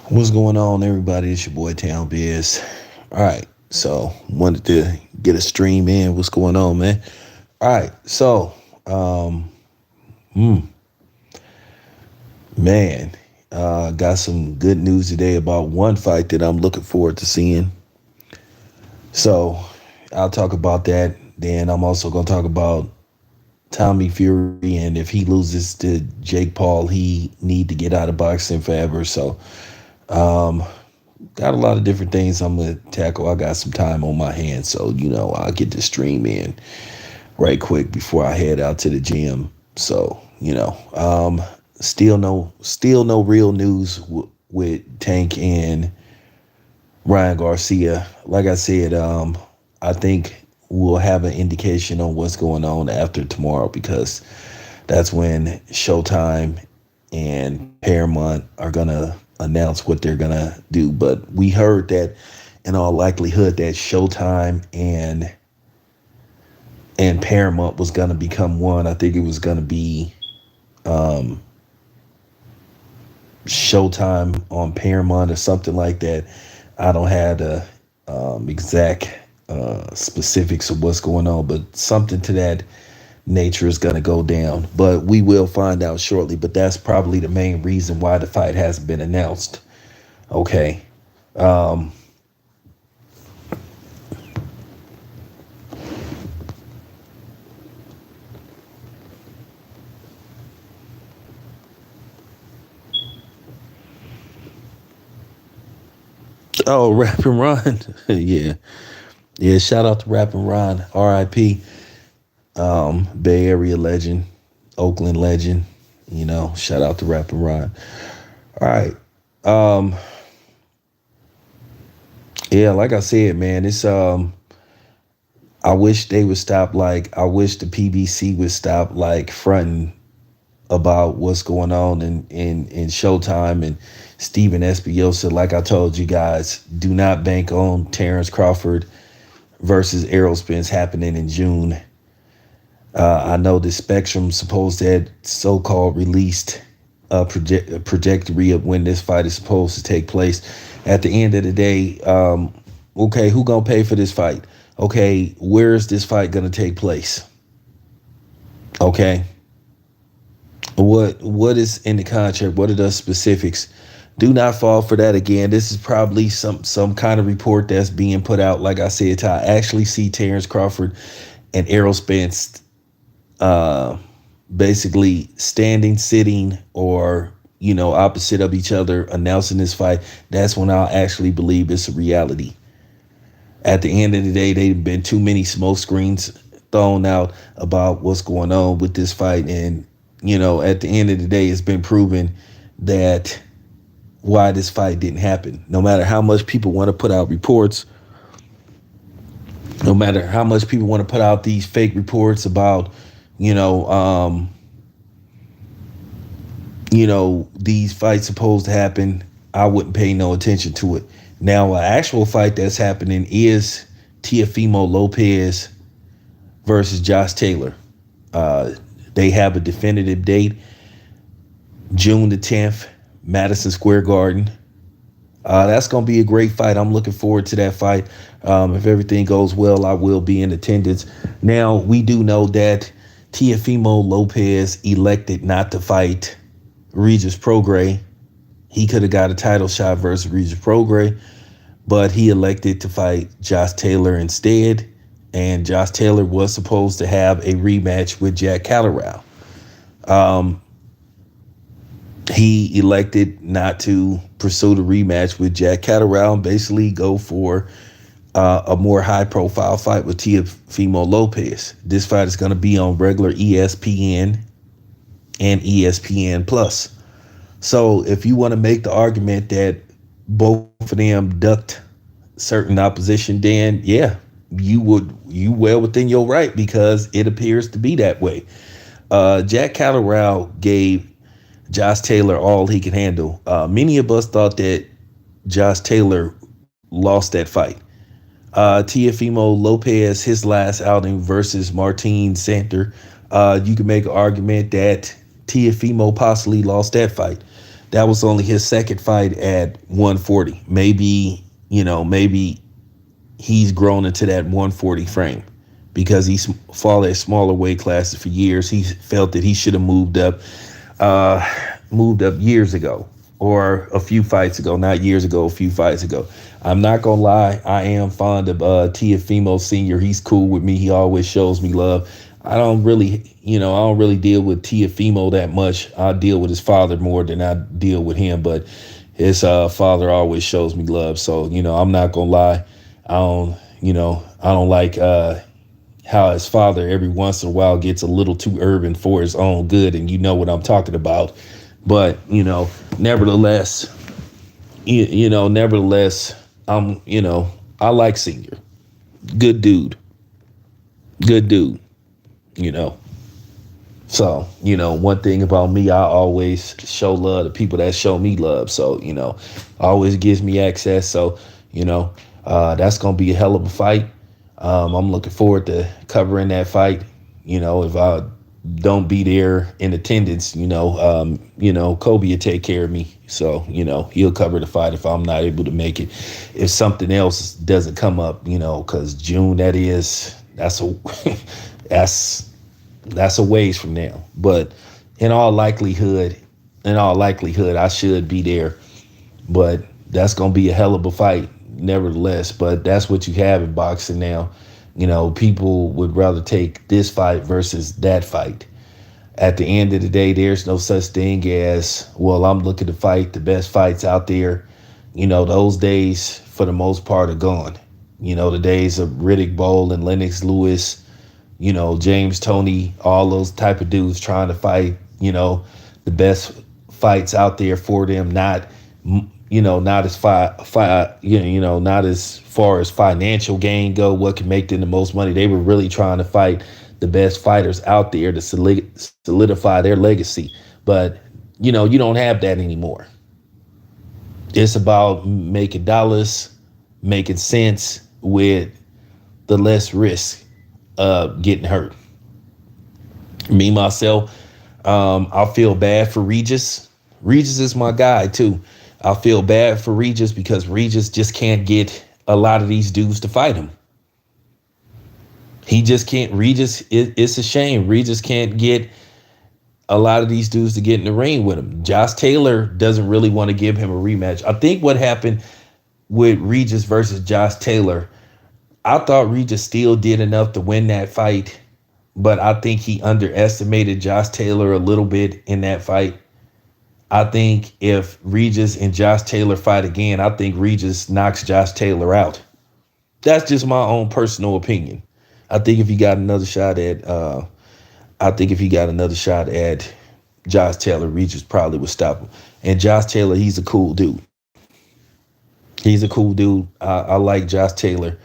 What's going on, everybody? It's your boy Town Biz. All right, so wanted to get a stream in. What's going on, man? All right, so um, man, got some good news today about one fight that I'm looking forward to seeing. So I'll talk about that. Then I'm also gonna talk about Tommy Fury, and if he loses to Jake Paul, he need to get out of boxing forever. So got a lot of different things I'm gonna tackle. I got some time on my hands, so I'll get the stream in right quick before I head out to the gym. So still no real news with Tank and Ryan Garcia. Like I said, I think we'll have an indication on what's going on after tomorrow because that's when Showtime and Paramount are gonna announce what they're gonna do. But we heard that in all likelihood that Showtime and Paramount was gonna become one. I think it was gonna be Showtime on Paramount or something like that. I don't have the exact specifics of what's going on, but something to that nature is going to go down. But we will find out shortly. But that's probably the main reason why the fight hasn't been announced. Okay. Oh, Rap and Ron. Yeah. Yeah. Shout out to Rap and Ron. RIP. Bay Area legend. Oakland legend. Shout out to Rap and Ron. All right. Yeah, like I said, man, it's I wish they would stop, I wish the PBC would stop fronting about what's going on in Showtime and Steven Espiosa. Like I told you guys, do not bank on Terrence Crawford versus Errol Spence happening in June. I know the Spectrum supposed to have so-called released a trajectory of when this fight is supposed to take place. At the end of the day, okay, who gonna pay for this fight? Okay, where is this fight gonna take place? Okay, what is in the contract? What are the specifics? Do not fall for that again. This is probably some kind of report that's being put out. Like I said, to actually see Terrence Crawford and Errol Spence basically standing, sitting, or opposite of each other announcing this fight. That's when I'll actually believe it's a reality. At the end of the day, there've been too many smoke screens thrown out about what's going on with this fight, and at the end of the day, it's been proven that why this fight didn't happen. No matter how much people want to put out reports, no matter how much people want to put out these fake reports about, you know, um, these fights supposed to happen, I wouldn't pay no attention to it. Now, an actual fight that's happening is Teofimo Lopez versus Josh Taylor. Uh, they have a definitive date, June the 10th, Madison Square Garden. That's going to be a great fight. I'm looking forward to that fight. If everything goes well, I will be in attendance. Now, we do know that Teofimo Lopez elected not to fight Regis Prograis. He could have got a title shot versus Regis Prograis, but he elected to fight Josh Taylor instead. And Josh Taylor was supposed to have a rematch with Jack Catterall. He elected not to pursue the rematch with Jack Catterall and basically go for a more high-profile fight with Teofimo Lopez. This fight is going to be on regular ESPN and ESPN Plus. So if you want to make the argument that both of them ducked certain opposition, then yeah, you well within your right because it appears to be that way. Jack Catterall gave Josh Taylor all he could handle. Many of us thought that Josh Taylor lost that fight. Teofimo Lopez, his last outing versus Martin Santer, you can make an argument that Teofimo possibly lost that fight. That was only his second fight at 140. Maybe, maybe he's grown into that 140 frame because he's fought at smaller weight classes for years. He felt that he should have moved up years ago or a few fights ago, not years ago, a few fights ago. I'm not gonna lie, I am fond of Teofimo Senior. He's cool with me. He always shows me love. I don't really deal with Teofimo that much. I deal with his father more than I deal with him, but his father always shows me love. So, I'm not gonna lie. I don't like how his father every once in a while gets a little too urban for his own good, and you know what I'm talking about. But nevertheless, nevertheless, I like Senior. Good dude. Good dude. You know. So, one thing about me, I always show love to people that show me love. So, always gives me access. So, that's gonna be a hell of a fight. I'm looking forward to covering that fight. If I don't be there in attendance, Kobe will take care of me. So, he'll cover the fight if I'm not able to make it. If something else doesn't come up, because June, that's a that's a ways from now. But in all likelihood, I should be there. But that's gonna be a hell of a fight, nevertheless. But that's what you have in boxing now. People would rather take this fight versus that fight. At the end of the day, there's no such thing as, well, I'm looking to fight the best fights out there. Those days, for the most part, are gone. The days of Riddick Bowe and Lennox Lewis, James Toney, all those type of dudes trying to fight, the best fights out there for them, not not as far as financial gain go, what can make them the most money. They were really trying to fight the best fighters out there to solidify their legacy. But, you don't have that anymore. It's about making dollars, making sense with the less risk of getting hurt. Me, myself, I feel bad for Regis. Regis is my guy, too. I feel bad for Regis because Regis just can't get a lot of these dudes to fight him. He just can't. It's a shame. Regis can't get a lot of these dudes to get in the ring with him. Josh Taylor doesn't really want to give him a rematch. I think what happened with Regis versus Josh Taylor, I thought Regis still did enough to win that fight, but I think he underestimated Josh Taylor a little bit in that fight. I think if Regis and Josh Taylor fight again, I think Regis knocks Josh Taylor out. That's just my own personal opinion. I think if he got another shot at Josh Taylor, Regis probably would stop him. And Josh Taylor, he's a cool dude. He's a cool dude. I like Josh Taylor.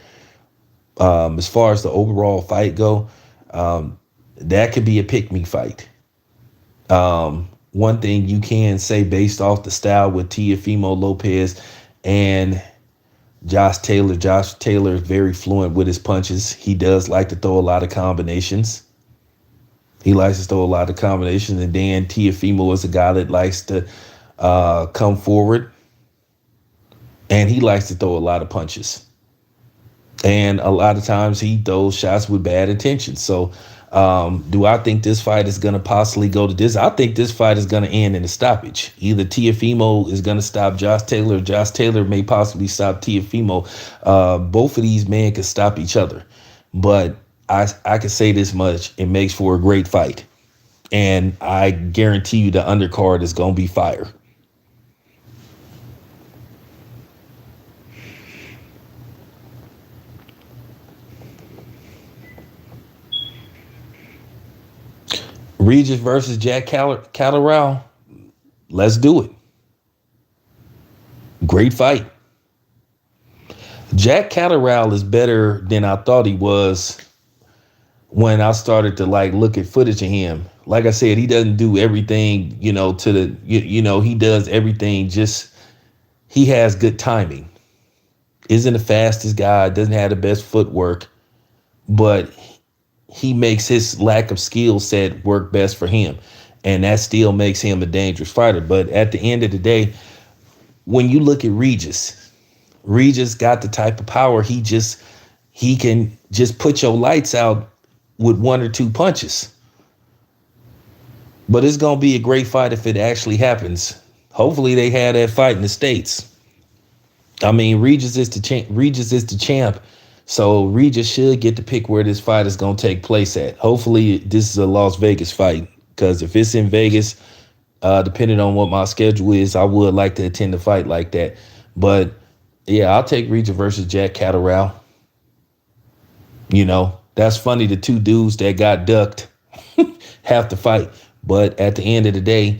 As far as the overall fight go, that could be a pick-me fight. One thing you can say based off the style with Teofimo Lopez and Josh Taylor is very fluent with his punches. He does like to throw a lot of combinations. And then Teofimo is a guy that likes to come forward, and he likes to throw a lot of punches. And a lot of times he throws shots with bad intentions. So do I think this fight is going to possibly go to this? I think this fight is going to end in a stoppage. Either Teofimo is going to stop Josh Taylor, or Josh Taylor may possibly stop Teofimo. Both of these men could stop each other. But I can say this much. It makes for a great fight. And I guarantee you the undercard is going to be fire. Regis versus Jack Catterall. Let's do it. Great fight. Jack Catterall is better than I thought he was when I started to look at footage of him. Like I said, he doesn't do everything, he does everything, just he has good timing. Isn't the fastest guy, doesn't have the best footwork, but he makes his lack of skill set work best for him. and that still makes him a dangerous fighter. But at the end of the day, when you look at Regis got the type of power. He can just put your lights out with one or two punches. But it's gonna be a great fight if it actually happens. Hopefully they had that fight in the States. I mean, Regis is the champ. So Regis should get to pick where this fight is gonna take place at. Hopefully this is a Las Vegas fight, because if it's in Vegas, depending on what my schedule is, I would like to attend a fight like that. But yeah, I'll take Regis versus Jack Catterall. That's funny. The two dudes that got ducked have to fight. But at the end of the day,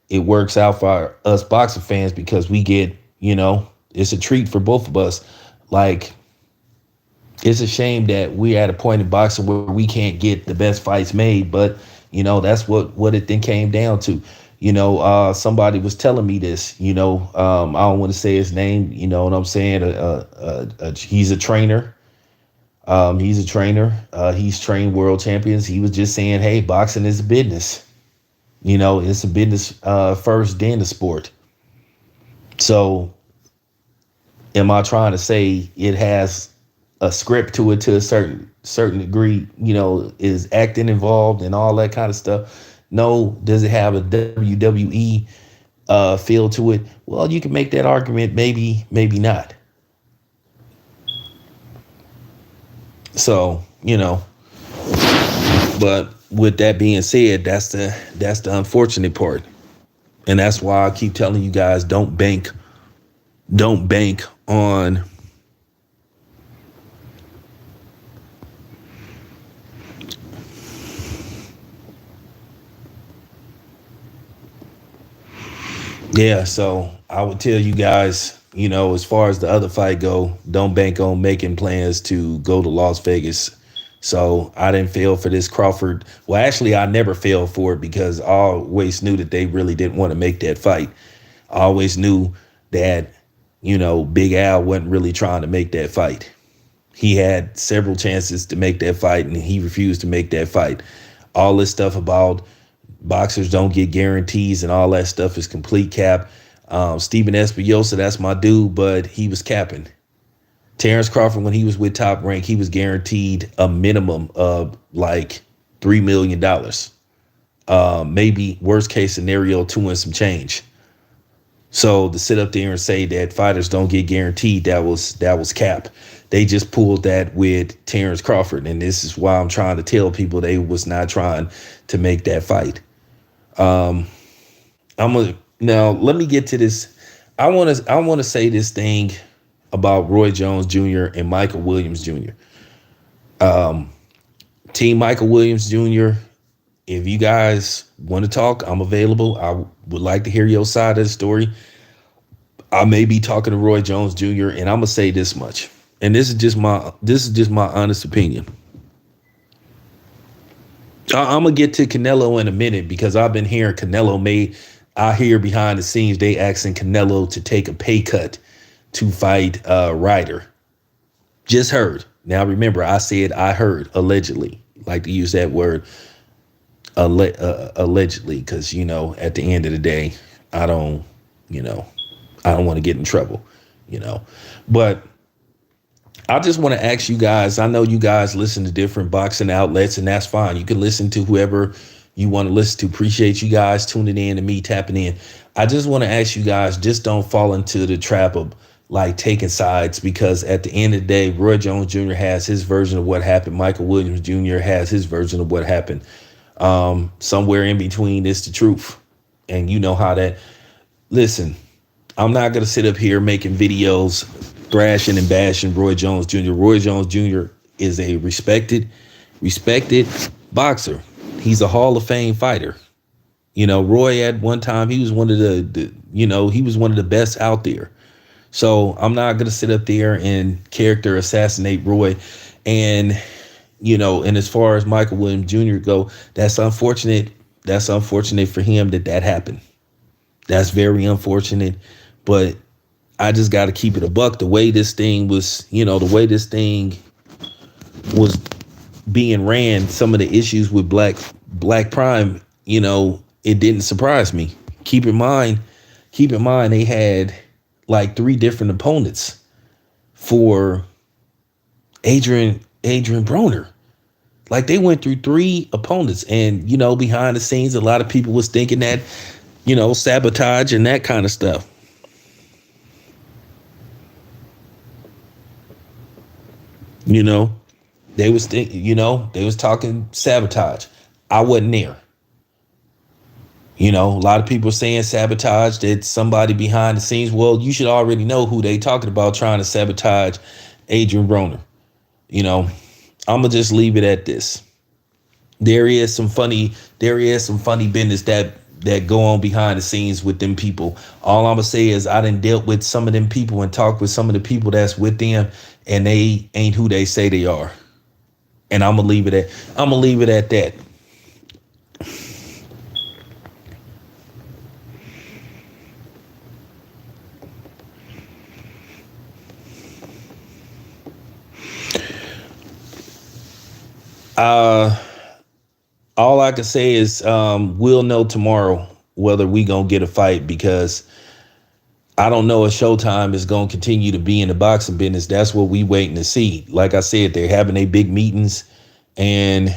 it works out for us boxing fans because we get, it's a treat for both of us. Like, it's a shame that we're at a point in boxing where we can't get the best fights made. But, that's what it then came down to. Somebody was telling me this, I don't want to say his name, you know what I'm saying? He's a trainer. He's trained world champions. He was just saying, hey, boxing is a business. It's a business first, then the sport. So am I trying to say it has a script to it to a certain degree, is acting involved and all that kind of stuff? No. Does it have a WWE feel to it? Well, you can make that argument, maybe not. So, but with that being said, that's the unfortunate part. And that's why I keep telling you guys, don't bank on yeah, so I would tell you guys, as far as the other fight go, don't bank on making plans to go to Las Vegas. So I didn't fail for this Crawford. Well, actually, I never failed for it because I always knew that they really didn't want to make that fight. I always knew that, Big Al wasn't really trying to make that fight. He had several chances to make that fight, and he refused to make that fight. All this stuff about boxers don't get guarantees and all that stuff is complete cap. Steven Espinosa, that's my dude, but he was capping. Terrence Crawford, when he was with Top Rank, he was guaranteed a minimum of like $3 million. Maybe worst case scenario, 2 and some change. So to sit up there and say that fighters don't get guaranteed, that was cap. They just pulled that with Terrence Crawford. And this is why I'm trying to tell people they was not trying to make that fight. Now let me get to this. I want to say this thing about Roy Jones Jr. and Michael Williams Jr. Team Michael Williams Jr., if you guys want to talk, I'm available. I would like to hear your side of the story. I may be talking to Roy Jones Jr., and I'm gonna say this much, and this is just my honest opinion. I'm gonna get to Canelo in a minute because I've been hearing I hear behind the scenes they asking Canelo to take a pay cut to fight Ryder. Just heard. Now remember, I said I heard, allegedly. Like to use that word, allegedly, because at the end of the day, I don't want to get in trouble, But I just want to ask you guys. I know you guys listen to different boxing outlets, and that's fine. You can listen to whoever you want to listen to. Appreciate you guys tuning in and me tapping in. I just want to ask you guys, just don't fall into the trap of like taking sides, because at the end of the day, Roy Jones Jr. has his version of what happened. Michael Williams Jr. has his version of what happened. Somewhere in between is the truth. And you know how that, listen, I'm not going to sit up here making videos thrashing and bashing Roy Jones Jr. Roy Jones Jr. is a respected boxer. He's a Hall of Fame fighter. Roy at one time, he was one of he was one of the best out there. So I'm not going to sit up there and character assassinate Roy. And, and as far as Michael Williams Jr. go, that's unfortunate. That's unfortunate for him that happened. That's very unfortunate. But I just got to keep it a buck. The way this thing was, the way this thing was being ran, some of the issues with Black Prime, it didn't surprise me. Keep in mind, they had like three different opponents for Adrian Broner. Like they went through three opponents, and behind the scenes, a lot of people was thinking that, sabotage and that kind of stuff. They was they was talking sabotage. I wasn't there. A lot of people saying sabotage, that somebody behind the scenes. Well, you should already know who they talking about trying to sabotage Adrian Broner. I'm gonna just leave it at this. There is some funny business that go on behind the scenes with them people. All I'm gonna say is I done dealt with some of them people and talked with some of the people that's with them, and they ain't who they say they are. And I'm gonna leave it at that. All I can say is we'll know tomorrow whether we gonna get a fight, because I don't know if Showtime is gonna continue to be in the boxing business. That's what we waiting to see. Like I said, they're having their big meetings, and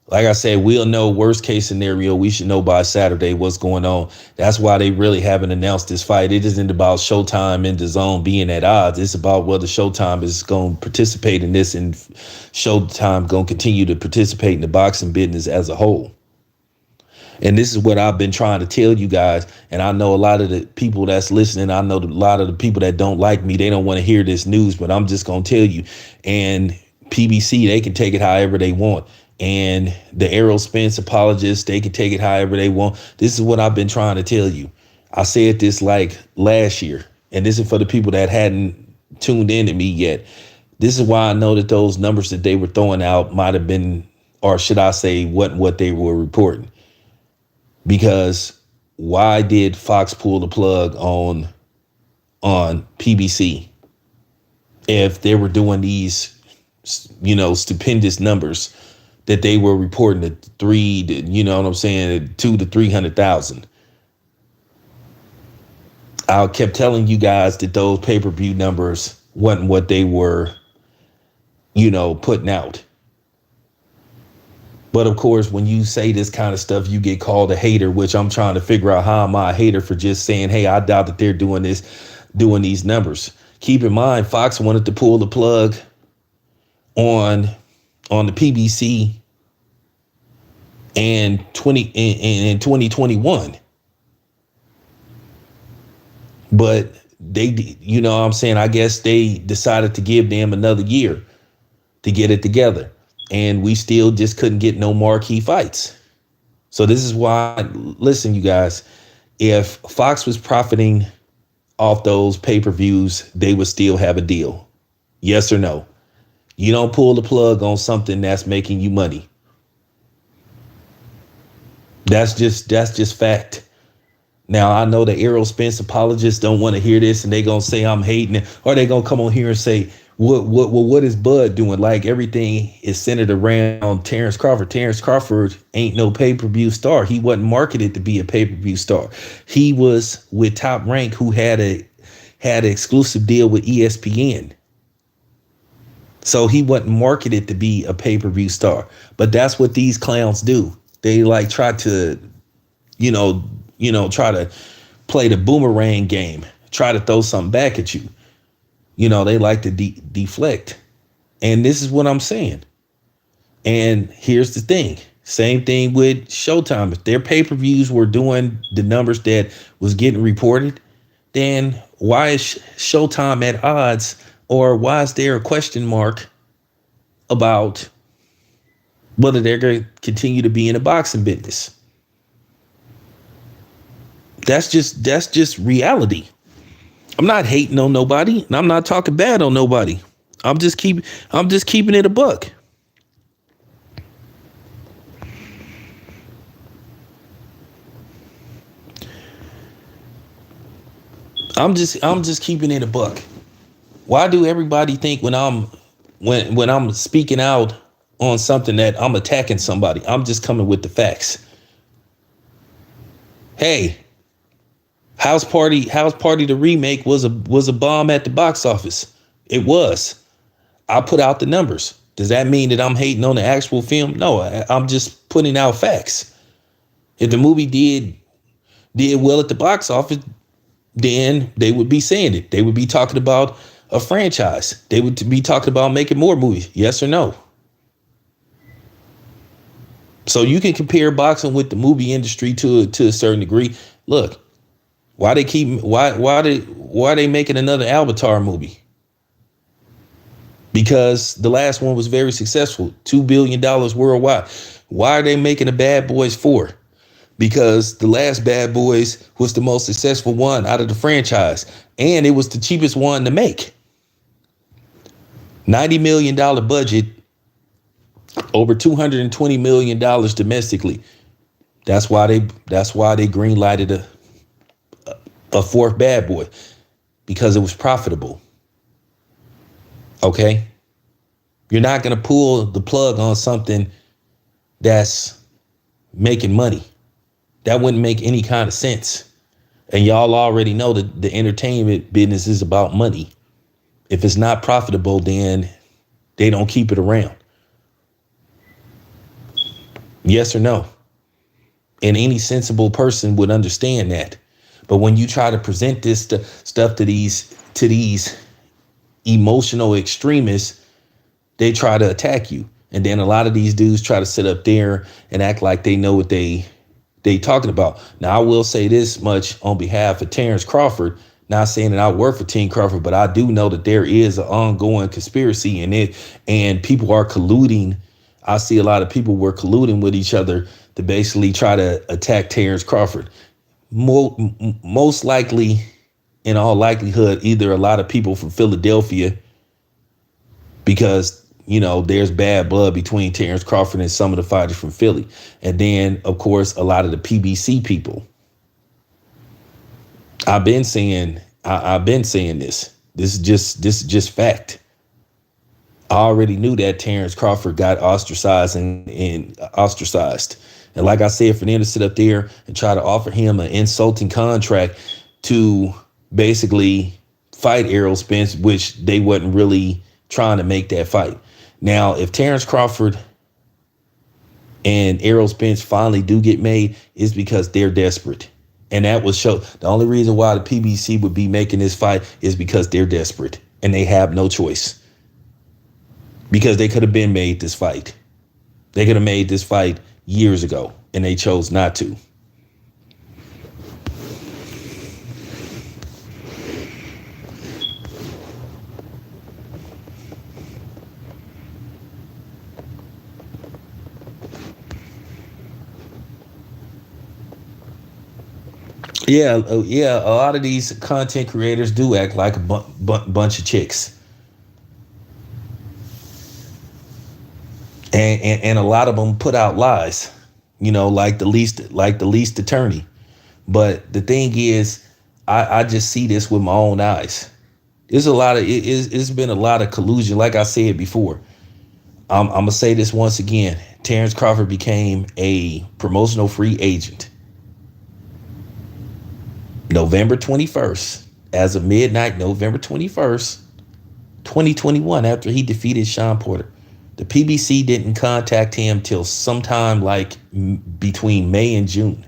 like I said, we'll know worst case scenario. We should know by Saturday what's going on. That's why they really haven't announced this fight. It isn't about Showtime and DAZN being at odds. It's about whether Showtime is going to participate in this, and Showtime going to continue to participate in the boxing business as a whole. And this is what I've been trying to tell you guys. And I know a lot of the people that's listening, I know a lot of the people that don't like me, they don't want to hear this news, but I'm just going to tell you. And PBC, they can take it however they want. And the Errol Spence apologists, they can take it however they want. This is what I've been trying to tell you. I said this like last year, and this is for the people that hadn't tuned in to me yet. This is why I know that those numbers that they were throwing out might have been, or should I say, what they were reporting. Because why did Fox pull the plug on PBC if they were doing these, stupendous numbers that they were reporting at 200,000 to 300,000? I kept telling you guys that those pay-per-view numbers wasn't what they were, putting out. But of course, when you say this kind of stuff, you get called a hater, which I'm trying to figure out how am I a hater for just saying, hey, I doubt that they're doing these numbers. Keep in mind, Fox wanted to pull the plug on the PBC in 2021. But they, I guess they decided to give them another year to get it together. And we still just couldn't get no marquee fights. So this is why, listen, you guys, if Fox was profiting off those pay-per-views, they would still have a deal. Yes or no? You don't pull the plug on something that's making you money. That's just fact. Now, I know the Errol Spence apologists don't want to hear this, and they going to say I'm hating it, or they going to come on here and say, what is Bud doing? Like everything is centered around Terrence Crawford. Terrence Crawford ain't no pay-per-view star. He wasn't marketed to be a pay-per-view star. He was with Top Rank, who had an exclusive deal with ESPN. So he wasn't marketed to be a pay-per-view star. But that's what these clowns do. They like try to, try to play the boomerang game, try to throw something back at you. They like to deflect. And this is what I'm saying. And here's the thing. Same thing with Showtime. If their pay-per-views were doing the numbers that was getting reported, then why is Showtime at odds, or why is there a question mark about whether they're going to continue to be in the boxing business? That's just reality. I'm not hating on nobody, and I'm not talking bad on nobody. I'm just keeping it a buck. I'm just keeping it a buck. Why do everybody think when I'm speaking out on something that I'm attacking somebody? I'm just coming with the facts. Hey, House Party the remake was a bomb at the box office. It was. I put out the numbers. Does that mean that I'm hating on the actual film? No, I'm just putting out facts. If the movie did well at the box office, then they would be saying it. They would be talking about a franchise. They would be talking about making more movies. Yes or no? So you can compare boxing with the movie industry to a certain degree. Look, why they making another Avatar movie? Because the last one was very successful, $2 billion worldwide. Why are they making a Bad Boys 4? Because the last Bad Boys was the most successful one out of the franchise, and it was the cheapest one to make. $90 million budget, over $220 million domestically. That's why they greenlighted a fourth Bad Boy, because it was profitable. Okay? You're not going to pull the plug on something that's making money. That wouldn't make any kind of sense. And y'all already know that the entertainment business is about money. If it's not profitable, then they don't keep it around. Yes or no? And any sensible person would understand that. But when you try to present this stuff to these emotional extremists, they try to attack you. And then a lot of these dudes try to sit up there and act like they know what they talking about. Now, I will say this much on behalf of Terrence Crawford, not saying that I work for Team Crawford, but I do know that there is an ongoing conspiracy in it, and people are colluding. I see a lot of people were colluding with each other to basically try to attack Terrence Crawford. Most likely, in all likelihood, either a lot of people from Philadelphia, because there's bad blood between Terrence Crawford and some of the fighters from Philly. And then, of course, a lot of the PBC people. I've been saying this. This is just fact. I already knew that Terrence Crawford got ostracized and ostracized. And like I said, for them to sit up there and try to offer him an insulting contract to basically fight Errol Spence, which they wasn't really trying to make that fight. Now, if Terrence Crawford and Errol Spence finally do get made, is because they're desperate. And that was show. The only reason why the PBC would be making this fight is because they're desperate and they have no choice. Because they could have been made this fight. They could have made this fight years ago and they chose not to. Yeah, yeah. A lot of these content creators do act like a bunch of chicks, and a lot of them put out lies. Like the least attorney. But the thing is, I just see this with my own eyes. There's a lot of it's been a lot of collusion. Like I said before, I'm gonna say this once again. Terrence Crawford became a promotional free agent November 21st, as of midnight, November 21st, 2021, after he defeated Sean Porter. The PBC didn't contact him till sometime like between May and June.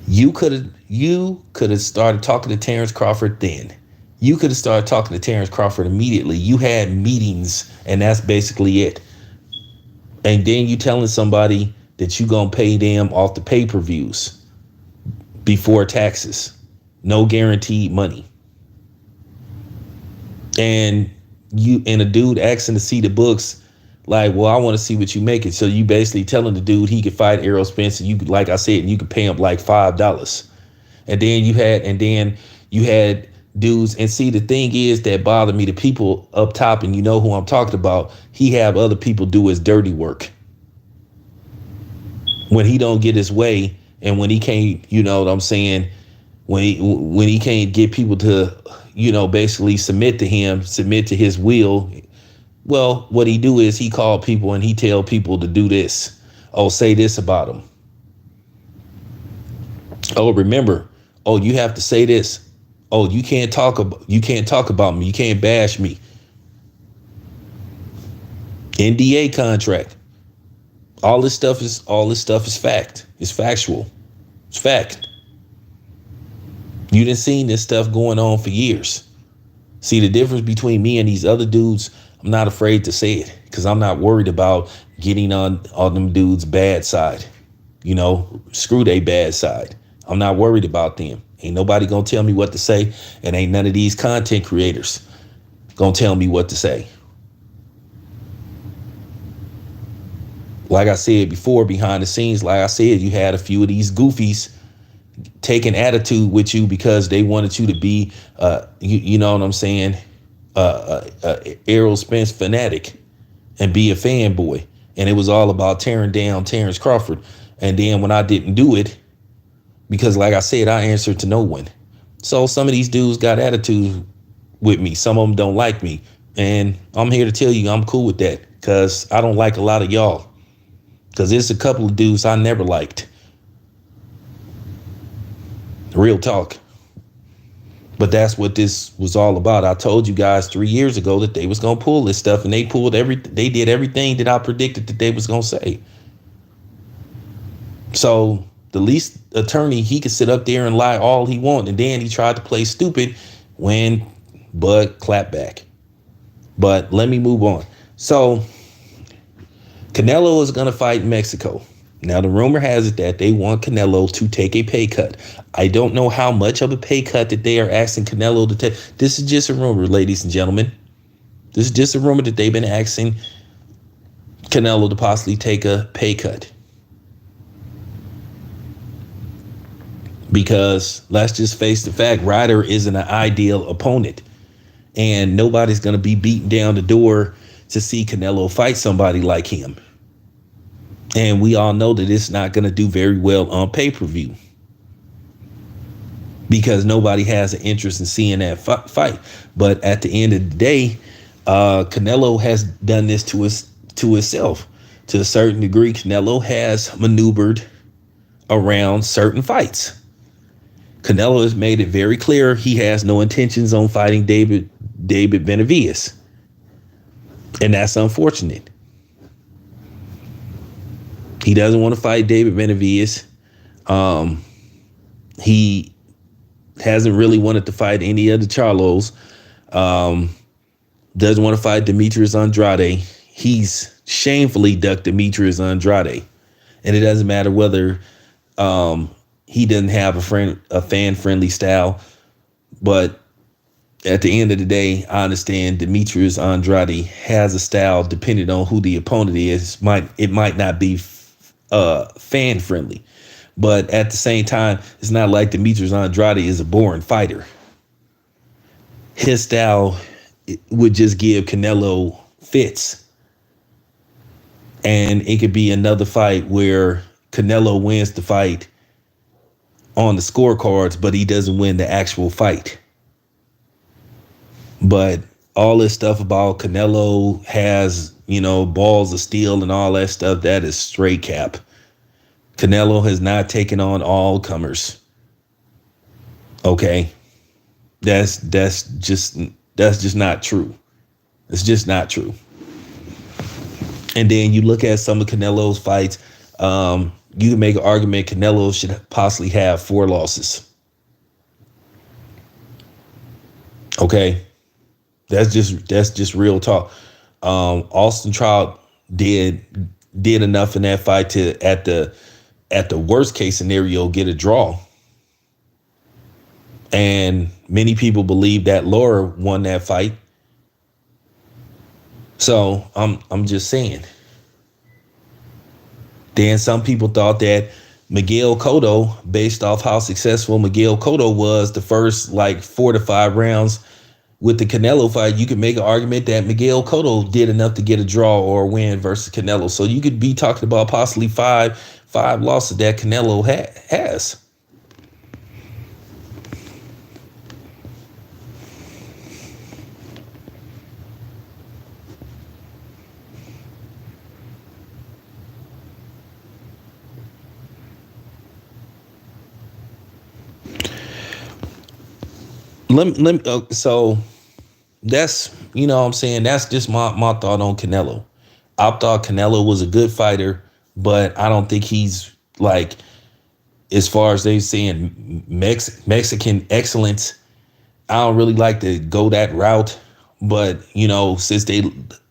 You could have started talking to Terrence Crawford then. You could have started talking to Terrence Crawford immediately. You had meetings, and that's basically it. And then you telling somebody that you gonna pay them off the pay-per-views before taxes. No guaranteed money. And a dude asking to see the books, like, well, I want to see what you make it. So you basically telling the dude he could fight Errol Spence, and you could, like I said, you could pay him like $5. And then you had dudes, and see, the thing is that bothered me, the people up top, and you know who I'm talking about, he have other people do his dirty work. When he don't get his way, and when he can't, you know what I'm saying, when he can't get people to, basically submit to him, submit to his will, well, what he do is he call people and he tell people to do this. Oh, say this about him. Oh, remember, oh, you have to say this. Oh, you can't talk about me. You can't bash me. NDA contract. All this stuff is fact. It's factual. It's fact. You done seen this stuff going on for years. See the difference between me and these other dudes. I'm not afraid to say it because I'm not worried about getting on them dudes' bad side. Screw they bad side. I'm not worried about them. Ain't nobody gonna tell me what to say, and ain't none of these content creators gonna tell me what to say. Like I said before, behind the scenes, like I said, you had a few of these goofies taking attitude with you because they wanted you to be, you know what I'm saying, Errol Spence fanatic and be a fanboy. And it was all about tearing down Terrence Crawford. And then when I didn't do it, because like I said, I answered to no one. So some of these dudes got attitude with me. Some of them don't like me. And I'm here to tell you I'm cool with that because I don't like a lot of y'all. Because there's a couple of dudes I never liked. Real talk. But that's what this was all about. I told you guys 3 years ago that they was going to pull this stuff, and they did everything that I predicted that they was going to say. So the least attorney, he could sit up there and lie all he want. And then he tried to play stupid when Bud clapped back. But let me move on. So Canelo is going to fight Mexico. Now, the rumor has it that they want Canelo to take a pay cut. I don't know how much of a pay cut that they are asking Canelo to take. This is just a rumor, ladies and gentlemen. This is just a rumor that they've been asking Canelo to possibly take a pay cut. Because let's just face the fact, Ryder isn't an ideal opponent. And nobody's going to be beating down the door to see Canelo fight somebody like him. And we all know that it's not going to do very well on pay-per-view because nobody has an interest in seeing that fight. But at the end of the day, Canelo has done this to himself. To a certain degree, Canelo has maneuvered around certain fights. Canelo has made it very clear he has no intentions on fighting David Benavidez. And that's unfortunate. He doesn't want to fight David Benavidez. He hasn't really wanted to fight any of the Charlos. Doesn't want to fight Demetrius Andrade. He's shamefully ducked Demetrius Andrade. And it doesn't matter whether he doesn't have a fan-friendly style. But at the end of the day, I understand Demetrius Andrade has a style depending on who the opponent is. It might not be fan friendly, but at the same time, it's not like Demetrius Andrade is a boring fighter. His style would just give Canelo fits, and it could be another fight where Canelo wins the fight on the scorecards, but he doesn't win the actual fight. But all this stuff about Canelo has, balls of steel and all that stuff, that is straight cap. Canelo has not taken on all comers. Okay. That's just not true. It's just not true. And then you look at some of Canelo's fights, you can make an argument Canelo should possibly have 4 losses. Okay. That's just real talk. Austin Trout did enough in that fight to at the worst case scenario get a draw. And many people believe that Laura won that fight. So I'm just saying. Then some people thought that Miguel Cotto, based off how successful Miguel Cotto was the first 4 to 5 rounds with the Canelo fight, you could make an argument that Miguel Cotto did enough to get a draw or a win versus Canelo. So you could be talking about possibly five losses that Canelo has. So that's, you know what I'm saying, that's just my thought on Canelo. I thought Canelo was a good fighter, but I don't think he's like, as far as they saying Mexican excellence, I don't really like to go that route. But, you know, since they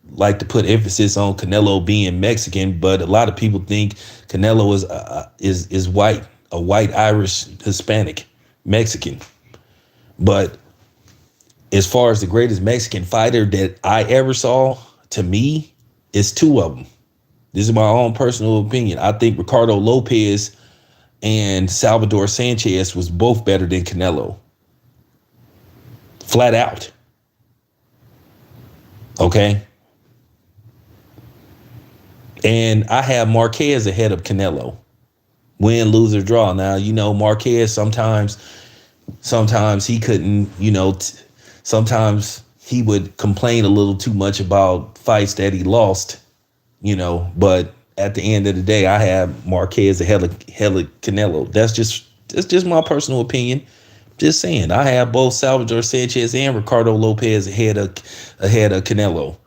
like to put emphasis on Canelo being Mexican, but a lot of people think Canelo is white, a white Irish Hispanic Mexican. But as far as the greatest Mexican fighter that I ever saw, to me, it's two of them. This is my own personal opinion. I think Ricardo Lopez and Salvador Sanchez was both better than Canelo. Flat out. Okay. And I have Marquez ahead of Canelo. Win, lose, or draw. Now, you know, Marquez sometimes he couldn't, you know, sometimes he would complain a little too much about fights that he lost, you know, but at the end of the day, I have Marquez ahead of Canelo. That's just my personal opinion. Just saying, I have both Salvador Sanchez and Ricardo Lopez ahead of Canelo.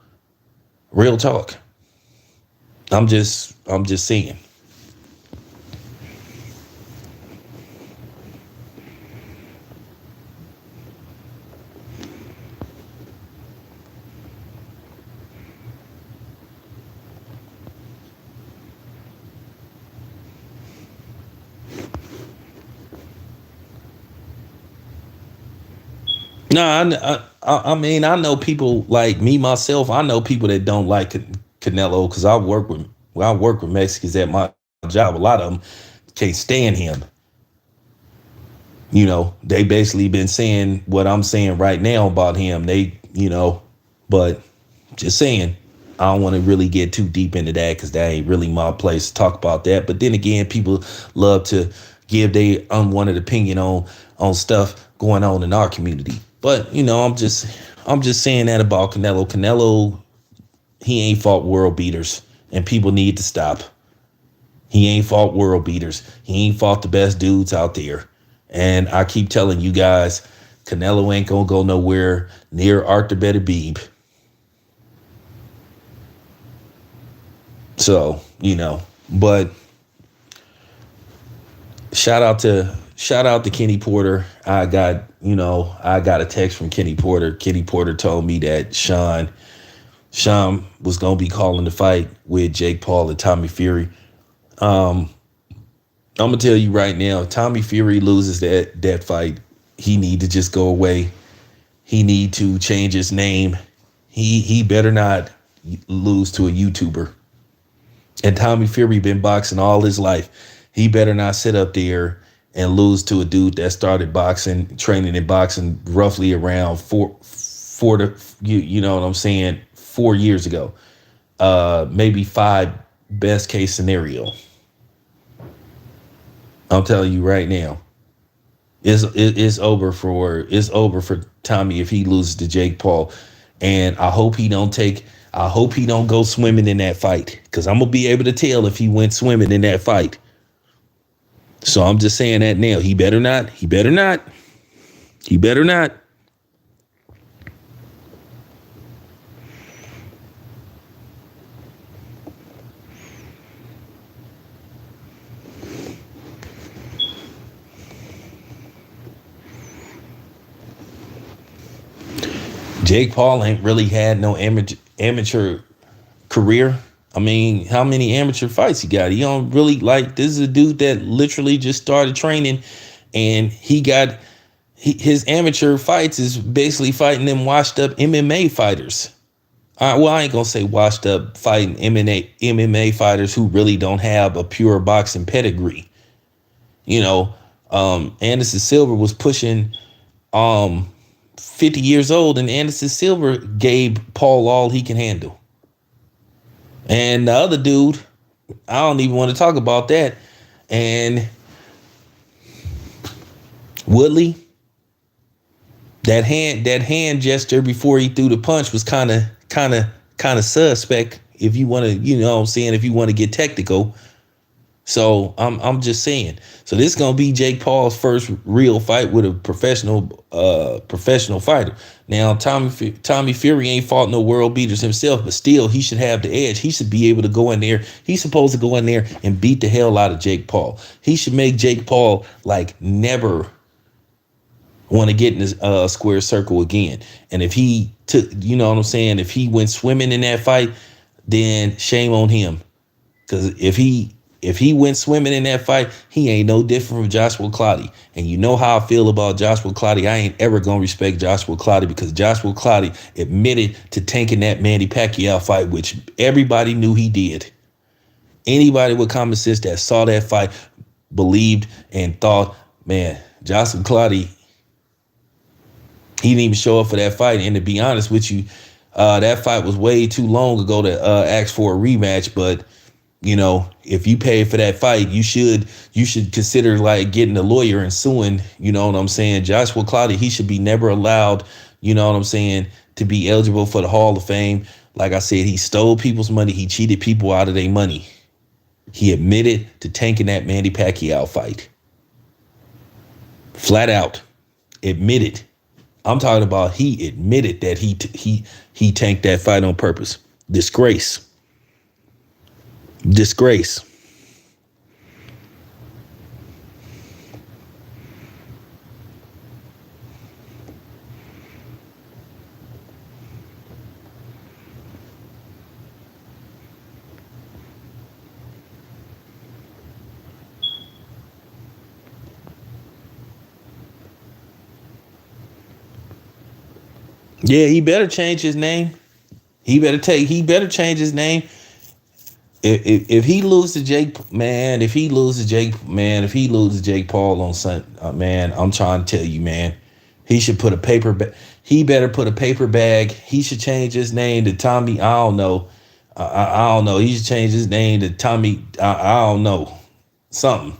Real talk. I'm just saying. No, I mean, I know people like me myself. I know people that don't like Canelo because I work with Mexicans at my job. A lot of them can't stand him. You know, they basically been saying what I'm saying right now about him. They, you know, but just saying, I don't want to really get too deep into that because that ain't really my place to talk about that. But then again, people love to give their unwanted opinion on stuff going on in our community. But you know, I'm just saying that about Canelo. Canelo, he ain't fought world beaters, and people need to stop. He ain't fought world beaters. He ain't fought the best dudes out there. And I keep telling you guys, Canelo ain't gonna go nowhere near Arthur Beterbiev. So, you know, but shout out to Kenny Porter. I got a text from Kenny Porter. Kenny Porter told me that Sean was gonna be calling the fight with Jake Paul and Tommy Fury. I'm gonna tell you right now, if Tommy Fury loses that fight, he need to just go away. He need to change his name. He better not lose to a YouTuber. And Tommy Fury been boxing all his life. He better not sit up there and lose to a dude that started boxing, training in boxing roughly around you know what I'm saying, 4 years ago. Maybe 5, best case scenario. I'm telling you right now, it's over for Tommy if he loses to Jake Paul, and I hope he don't go swimming in that fight because I'm gonna be able to tell if he went swimming in that fight. So I'm just saying that now. He better not. He better not. He better not. Jake Paul ain't really had no amateur career. I mean, how many amateur fights he got? He don't really like. This is a dude that literally just started training, and his amateur fights is basically fighting them washed up MMA fighters. Well, I ain't gonna say washed up, fighting MMA fighters who really don't have a pure boxing pedigree. You know, Anderson Silva was pushing 50 years old, and Anderson Silva gave Paul all he can handle. And the other dude, I don't even want to talk about that. And Woodley, that hand gesture before he threw the punch was kind of suspect. If you want to, you know what I'm saying, if you want to get technical. So I'm just saying. So this is gonna be Jake Paul's first real fight with a professional fighter. Now Tommy Fury ain't fought no world beaters himself, but still he should have the edge. He should be able to go in there. He's supposed to go in there and beat the hell out of Jake Paul. He should make Jake Paul like never want to get in this square circle again. And if he took, you know what I'm saying, if he went swimming in that fight, then shame on him. Because if he went swimming in that fight, he ain't no different from Joshua Clottey. And you know how I feel about Joshua Clottey. I ain't ever gonna respect Joshua Clottey because Joshua Clottey admitted to tanking that Manny Pacquiao fight, which everybody knew he did. Anybody with common sense that saw that fight believed and thought, man, Joshua Clottey, he didn't even show up for that fight. And to be honest with you, that fight was way too long ago to ask for a rematch. But you know, if you pay for that fight, you should consider like getting a lawyer and suing. You know what I'm saying? Joshua Clottey, he should be never allowed, you know what I'm saying, to be eligible for the Hall of Fame. Like I said, he stole people's money. He cheated people out of their money. He admitted to tanking that Manny Pacquiao fight. Flat out admitted. I'm talking about he admitted that he tanked that fight on purpose. Disgrace. Yeah, he better change his name. He better change his name. If he loses to Jake, man, if he loses Jake Paul on Sunday, man, I'm trying to tell you, man, he should put a paper bag. He better put a paper bag. He should change his name to Tommy. I don't know. I don't know. He should change his name to Tommy. I don't know. Something.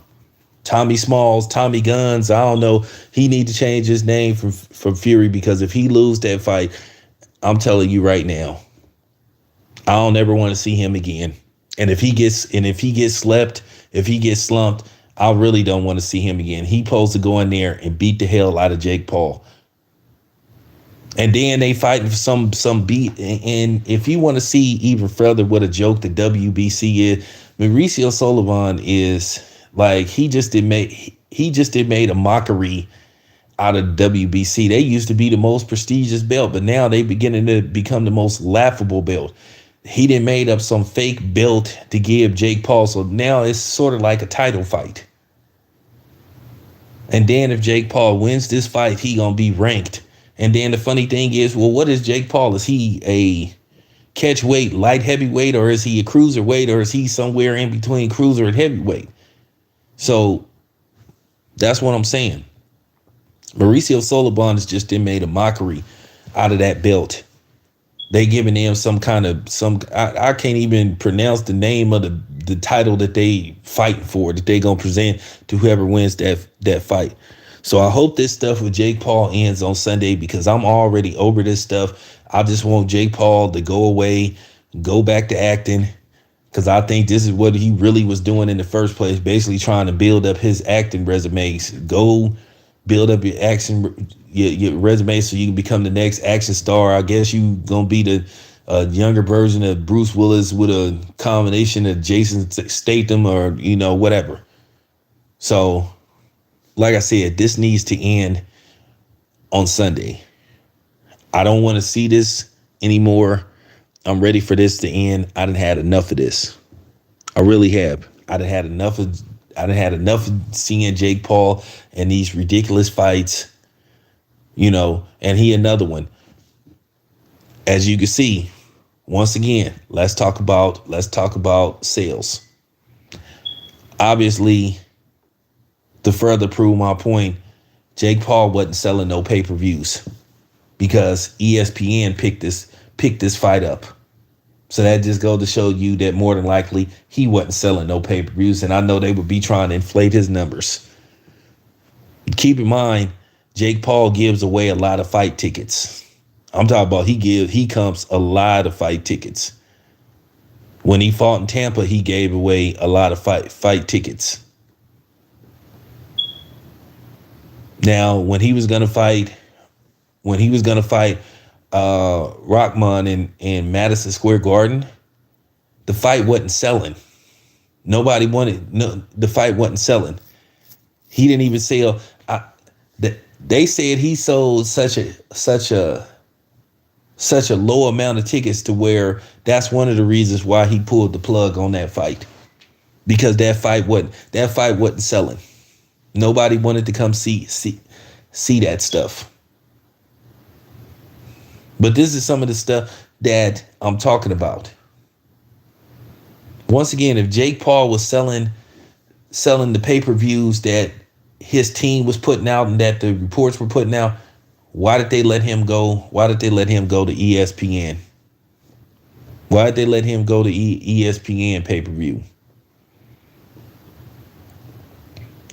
Tommy Smalls, Tommy Guns. I don't know. He need to change his name from Fury because if he lose that fight, I'm telling you right now, I don't ever want to see him again. And if he gets slept, if he gets slumped, I really don't want to see him again. He supposed to go in there and beat the hell out of Jake Paul. And then they fighting for some beat. And if you want to see even further what a joke the WBC is, Mauricio Sullivan is like he just did made a mockery out of WBC. They used to be the most prestigious belt, but now they beginning to become the most laughable belt. He done made up some fake belt to give Jake Paul. So now it's sort of like a title fight. And then if Jake Paul wins this fight, he gonna be ranked. And then the funny thing is, well, what is Jake Paul? Is he a catch weight, light heavyweight, or is he a cruiserweight, or is he somewhere in between cruiser and heavyweight? So that's what I'm saying. Mauricio Sullivan has just made a mockery out of that belt. They giving them I can't even pronounce the name of the title that they fighting for, that they gonna present to whoever wins that fight. So I hope this stuff with Jake Paul ends on Sunday because I'm already over this stuff. I just want Jake Paul to go away, go back to acting, because I think this is what he really was doing in the first place, basically trying to build up his acting resumes. Go build up your resume so you can become the next action star. I guess you gonna be the younger version of Bruce Willis with a combination of Jason Statham or whatever. So, like I said, this needs to end on Sunday. I don't want to see this anymore. I'm ready for this to end. I done had enough of this. I really have. I done had enough of seeing Jake Paul and these ridiculous fights, and he another one. As you can see, once again, let's talk about sales. Obviously, to further prove my point, Jake Paul wasn't selling no pay-per-views because ESPN picked this fight up. So that just goes to show you that more than likely he wasn't selling no pay-per-views, and I know they would be trying to inflate his numbers. Keep in mind, Jake Paul gives away a lot of fight tickets. I'm talking about he comps a lot of fight tickets. When he fought in Tampa, he gave away a lot of fight tickets. Now, when he was gonna fight Rahman in Madison Square Garden, the fight wasn't selling. Nobody wanted. No, the fight wasn't selling. He didn't even sell. They said he sold such a low amount of tickets to where that's one of the reasons why he pulled the plug on that fight, because that fight wasn't selling. Nobody wanted to come see that stuff. But this is some of the stuff that I'm talking about. Once again, if Jake Paul was selling the pay-per-views that his team was putting out and that the reports were putting out, why did they let him go? Why did they let him go to ESPN? Why did they let him go to ESPN pay-per-view?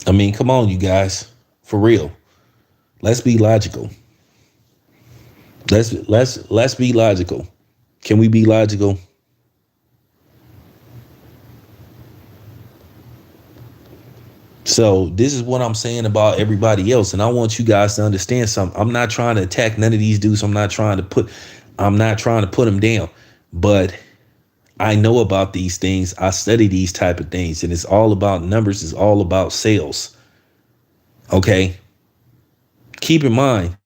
I mean, come on, you guys. For real. Let's be logical. Let's be logical. Can we be logical? So this is what I'm saying about everybody else. And I want you guys to understand something. I'm not trying to attack none of these dudes. I'm not trying to put them down. But I know about these things. I study these type of things. And it's all about numbers. It's all about sales. Okay. Keep in mind,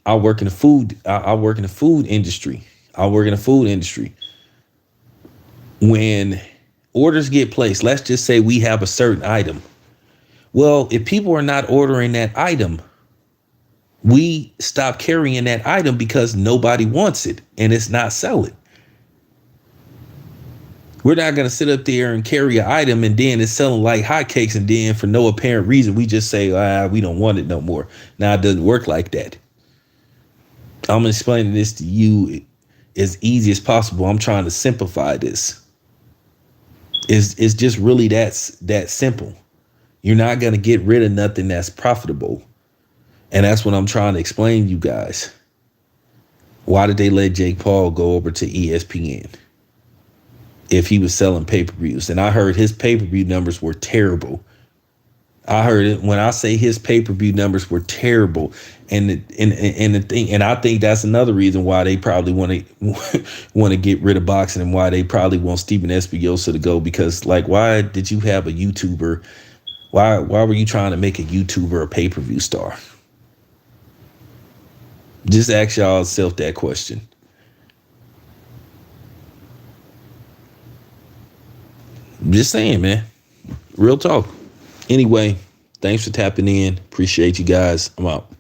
I work in the food industry. When orders get placed, let's just say we have a certain item. Well, if people are not ordering that item, we stop carrying that item because nobody wants it and it's not selling. We're not going to sit up there and carry an item and then it's selling like hotcakes, and then for no apparent reason, we just say, we don't want it no more. Now, it doesn't work like that. I'm explaining this to you as easy as possible. I'm trying to simplify this. It's just really that simple. You're not going to get rid of nothing that's profitable. And that's what I'm trying to explain to you guys. Why did they let Jake Paul go over to ESPN if he was selling pay-per-views? And I heard his pay-per-view numbers were terrible. I heard it when I say his pay-per-view numbers were terrible. And I think that's another reason why they probably want to get rid of boxing, and why they probably want Steven Espinosa to go, because like, why did you have a YouTuber? Why were you trying to make a YouTuber a pay-per-view star? Just ask yourself that question. Just saying, man. Real talk. Anyway, thanks for tapping in. Appreciate you guys. I'm out.